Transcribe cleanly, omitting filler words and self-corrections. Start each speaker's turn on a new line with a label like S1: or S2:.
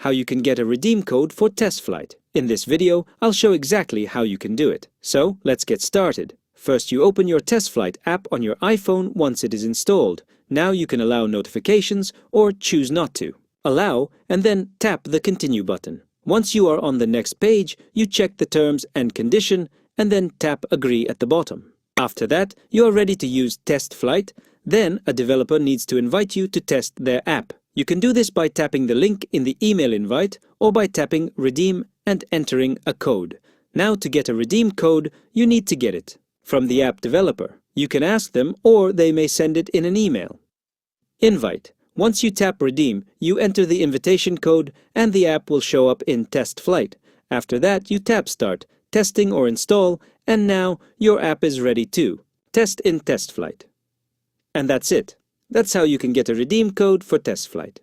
S1: how you can get a redeem code for TestFlight. In this video, I'll show exactly how you can do it. So, let's get started. First, you open your TestFlight app on your iPhone once it is installed. Now you can allow notifications or choose not to. Allow, and then tap the Continue button. Once you are on the next page, you check the terms and condition, and then tap Agree at the bottom. After that, you are ready to use TestFlight. Then, a developer needs to invite you to test their app. You can do this by tapping the link in the email invite or by tapping Redeem and entering a code. Now, to get a redeem code, you need to get it from the app developer. You can ask them, or they may send it in an email. Invite. Once you tap Redeem, you enter the invitation code and the app will show up in TestFlight. After that, you tap Start, Testing or Install, and now your app is ready to test in TestFlight. And that's it. That's how you can get a redeem code for TestFlight.